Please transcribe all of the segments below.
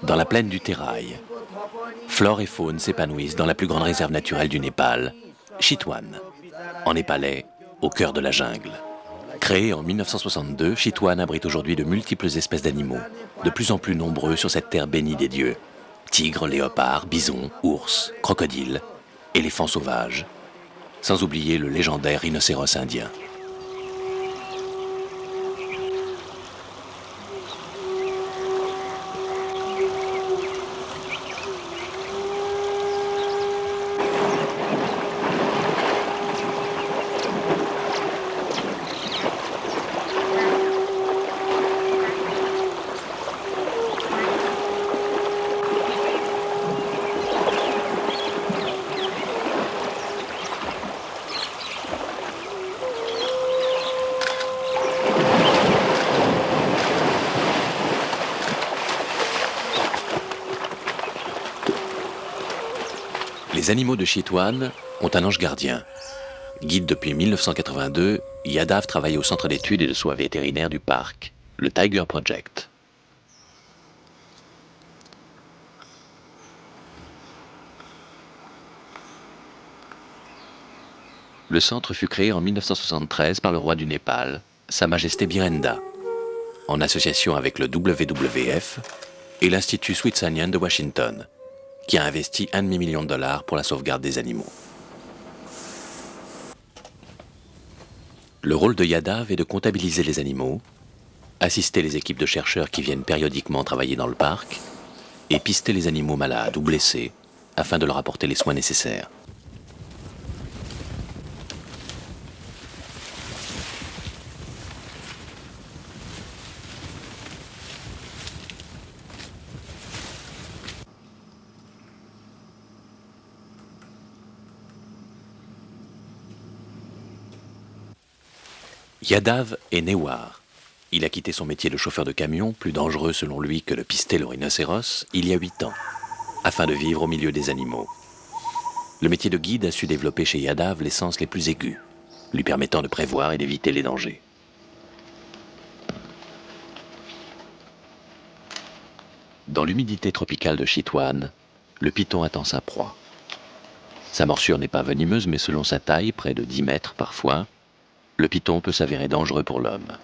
Dans la plaine du Térail, flore et faune s'épanouissent dans la plus grande réserve naturelle du Népal, Chitwan, en népalais, au cœur de la jungle. Créé en 1962, Chitwan abrite aujourd'hui de multiples espèces d'animaux, de plus en plus nombreux sur cette terre bénie des dieux. Tigres, léopards, bisons, ours, crocodiles, éléphants sauvages, sans oublier le légendaire rhinocéros indien. Les animaux de Chitwan ont un ange gardien. Guide depuis 1982, Yadav travaille au centre d'études et de soins vétérinaires du parc, le Tiger Project. Le centre fut créé en 1973 par le roi du Népal, Sa Majesté Birenda, en association avec le WWF et l'Institut Smithsonian de Washington, qui a investi $1,5 million pour la sauvegarde des animaux. Le rôle de Yadav est de comptabiliser les animaux, assister les équipes de chercheurs qui viennent périodiquement travailler dans le parc et pister les animaux malades ou blessés afin de leur apporter les soins nécessaires. Yadav est Newar. Il a quitté son métier de chauffeur de camion, plus dangereux selon lui que de pister le rhinocéros, il y a 8 ans, afin de vivre au milieu des animaux. Le métier de guide a su développer chez Yadav les sens les plus aigus, lui permettant de prévoir et d'éviter les dangers. Dans l'humidité tropicale de Chitwan, le python attend sa proie. Sa morsure n'est pas venimeuse, mais selon sa taille, près de 10 mètres parfois, le python peut s'avérer dangereux pour l'homme.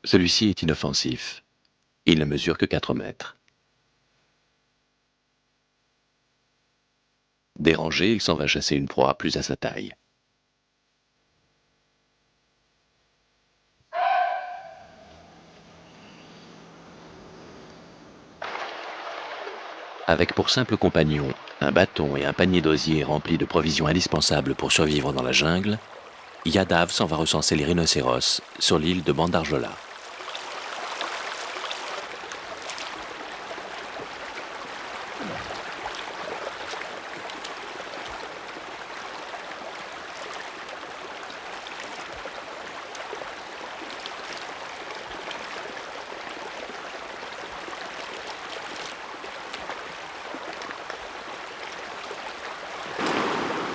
Celui-ci est inoffensif. Il ne mesure que 4 mètres. Dérangé, il s'en va chasser une proie plus à sa taille. Avec pour simple compagnon un bâton et un panier d'osier rempli de provisions indispensables pour survivre dans la jungle, Yadav s'en va recenser les rhinocéros sur l'île de Bandarjola.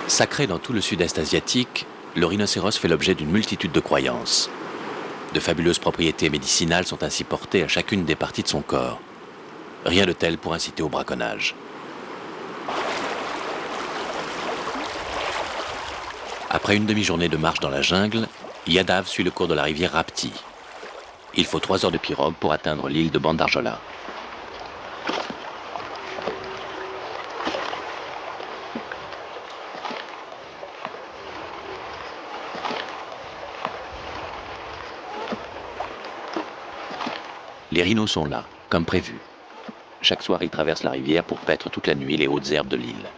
Sacré dans tout le sud-est asiatique, le rhinocéros fait l'objet d'une multitude de croyances. De fabuleuses propriétés médicinales sont ainsi portées à chacune des parties de son corps. Rien de tel pour inciter au braconnage. Après une demi-journée de marche dans la jungle, Yadav suit le cours de la rivière Rapti. Il faut 3 heures de pirogue pour atteindre l'île de Bandarjola. Les rhinos sont là, comme prévu. Chaque soir, ils traversent la rivière pour paître toute la nuit les hautes herbes de l'île.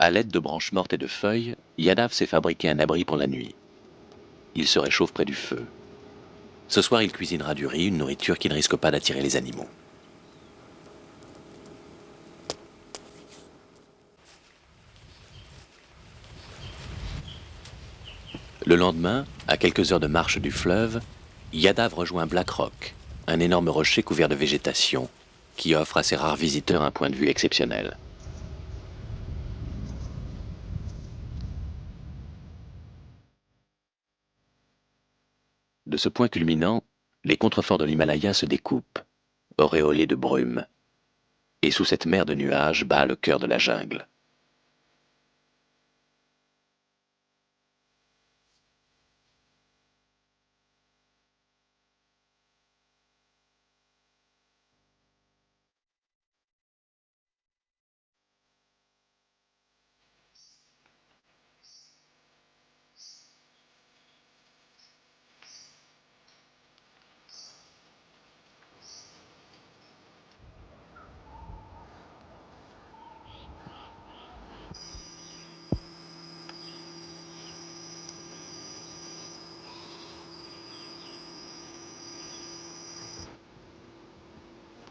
À l'aide de branches mortes et de feuilles, Yadav s'est fabriqué un abri pour la nuit. Il se réchauffe près du feu. Ce soir, il cuisinera du riz, une nourriture qui ne risque pas d'attirer les animaux. Le lendemain, à quelques heures de marche du fleuve, Yadav rejoint Black Rock, un énorme rocher couvert de végétation, qui offre à ses rares visiteurs un point de vue exceptionnel. De ce point culminant, les contreforts de l'Himalaya se découpent, auréolés de brume, et sous cette mer de nuages bat le cœur de la jungle.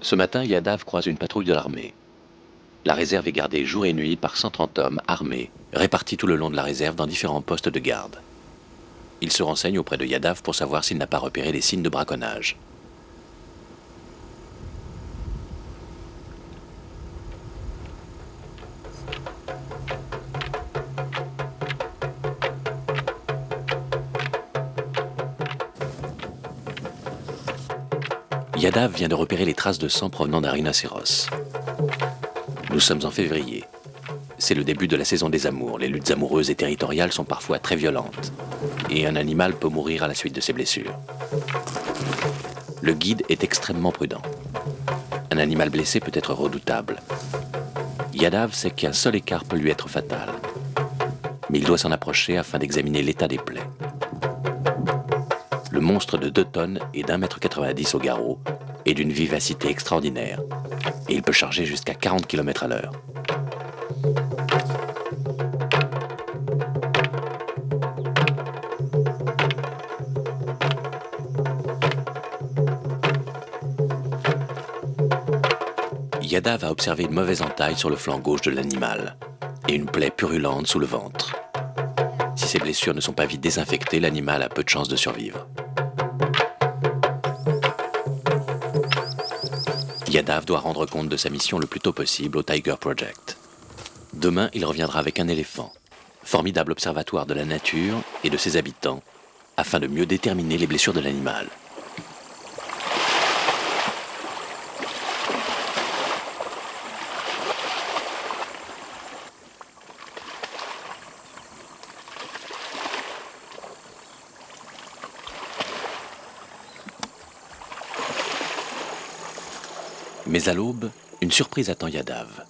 Ce matin, Yadav croise une patrouille de l'armée. La réserve est gardée jour et nuit par 130 hommes armés, répartis tout le long de la réserve dans différents postes de garde. Il se renseigne auprès de Yadav pour savoir s'il n'a pas repéré des signes de braconnage. Yadav vient de repérer les traces de sang provenant d'un rhinocéros. Nous sommes en février. C'est le début de la saison des amours. Les luttes amoureuses et territoriales sont parfois très violentes. Et un animal peut mourir à la suite de ses blessures. Le guide est extrêmement prudent. Un animal blessé peut être redoutable. Yadav sait qu'un seul écart peut lui être fatal. Mais il doit s'en approcher afin d'examiner l'état des plaies. Le monstre de 2 tonnes et d'1,90 m au garrot est d'une vivacité extraordinaire. Et il peut charger jusqu'à 40 km/h. Yadav a observé une mauvaise entaille sur le flanc gauche de l'animal et une plaie purulente sous le ventre. Si ces blessures ne sont pas vite désinfectées, l'animal a peu de chances de survivre. Yadav doit rendre compte de sa mission le plus tôt possible au Tiger Project. Demain, il reviendra avec un éléphant, formidable observatoire de la nature et de ses habitants, afin de mieux déterminer les blessures de l'animal. Mais à l'aube, une surprise attend Yadav.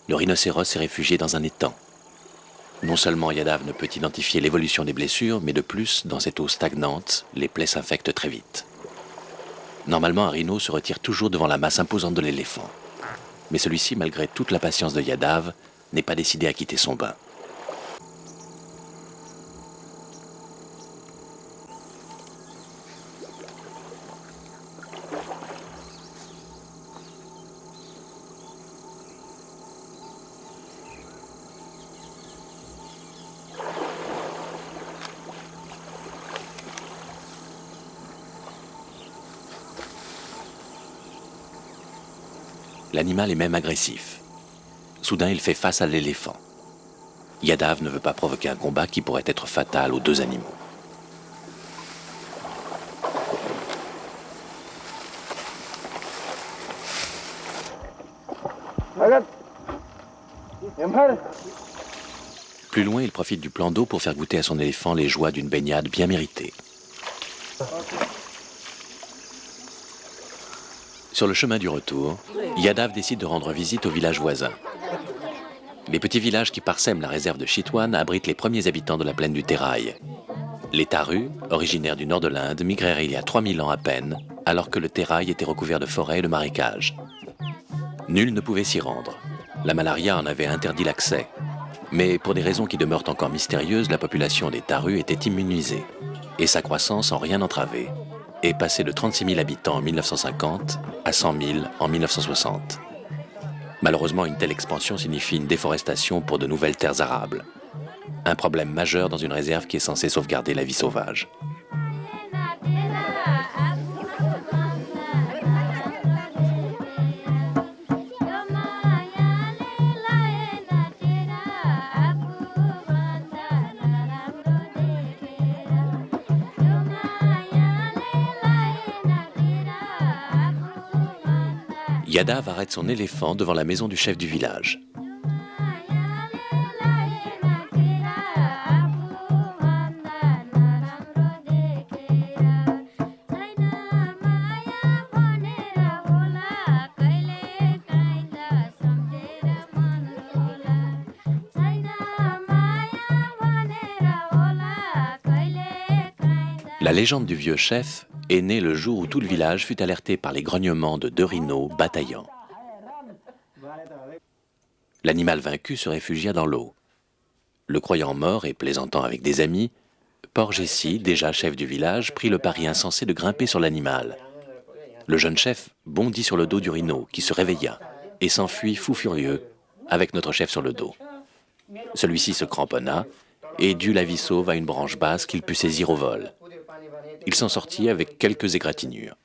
Le rhinocéros s'est réfugié dans un étang. Non seulement Yadav ne peut identifier l'évolution des blessures, mais de plus, dans cette eau stagnante, les plaies s'infectent très vite. Normalement, un rhino se retire toujours devant la masse imposante de l'éléphant. Mais celui-ci, malgré toute la patience de Yadav, n'est pas décidé à quitter son bain. L'animal est même agressif. Soudain, il fait face à l'éléphant. Yadav ne veut pas provoquer un combat qui pourrait être fatal aux 2 animaux. Plus loin, il profite du plan d'eau pour faire goûter à son éléphant les joies d'une baignade bien méritée. Sur le chemin du retour, Yadav décide de rendre visite aux villages voisins. Les petits villages qui parsèment la réserve de Chitwan abritent les premiers habitants de la plaine du Terai. Les Tarus, originaires du nord de l'Inde, migrèrent il y a 3000 ans à peine, alors que le Terai était recouvert de forêts et de marécages. Nul ne pouvait s'y rendre. La malaria en avait interdit l'accès. Mais pour des raisons qui demeurent encore mystérieuses, la population des Tarus était immunisée et sa croissance sans rien entraver est passée de 36 000 habitants en 1950 à 100 000 en 1960. Malheureusement, une telle expansion signifie une déforestation pour de nouvelles terres arables. Un problème majeur dans une réserve qui est censée sauvegarder la vie sauvage. Yadav arrête son éléphant devant la maison du chef du village. La légende du vieux chef est née le jour où tout le village fut alerté par les grognements de 2 rhinos bataillants. L'animal vaincu se réfugia dans l'eau. Le croyant mort et plaisantant avec des amis, Porgessi, déjà chef du village, prit le pari insensé de grimper sur l'animal. Le jeune chef bondit sur le dos du rhino, qui se réveilla et s'enfuit fou furieux, avec notre chef sur le dos. Celui-ci se cramponna et dut la vie sauve à une branche basse qu'il put saisir au vol. Il s'en sortit avec quelques égratignures.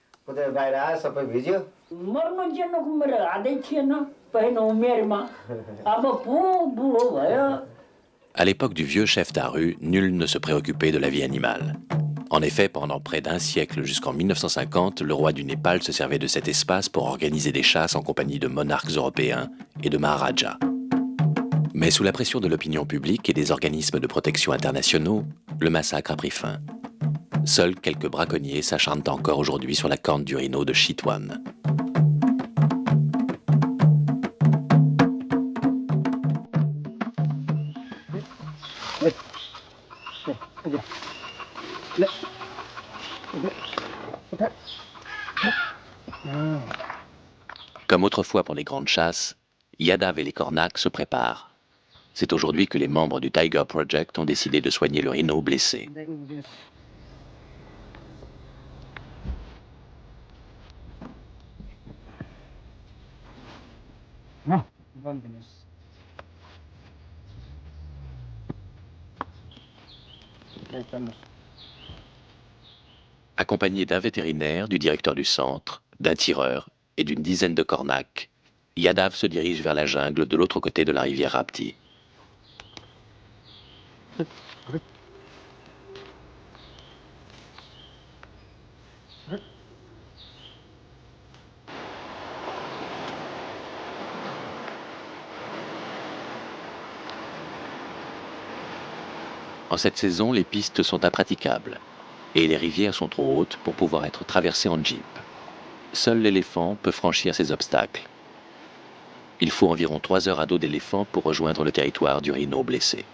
À l'époque du vieux chef Taru, nul ne se préoccupait de la vie animale. En effet, pendant près d'un siècle, jusqu'en 1950, le roi du Népal se servait de cet espace pour organiser des chasses en compagnie de monarques européens et de maharajas. Mais sous la pression de l'opinion publique et des organismes de protection internationaux, le massacre a pris fin. Seuls quelques braconniers s'acharnent encore aujourd'hui sur la corne du rhino de Chitwan. Comme autrefois pour les grandes chasses, Yadav et les cornacs se préparent. C'est aujourd'hui que les membres du Tiger Project ont décidé de soigner le rhino blessé. Accompagné d'un vétérinaire, du directeur du centre, d'un tireur et d'une dizaine de cornacs, Yadav se dirige vers la jungle de l'autre côté de la rivière Rapti. En cette saison, les pistes sont impraticables et les rivières sont trop hautes pour pouvoir être traversées en jeep. Seul l'éléphant peut franchir ces obstacles. Il faut environ 3 heures à dos d'éléphant pour rejoindre le territoire du rhino blessé.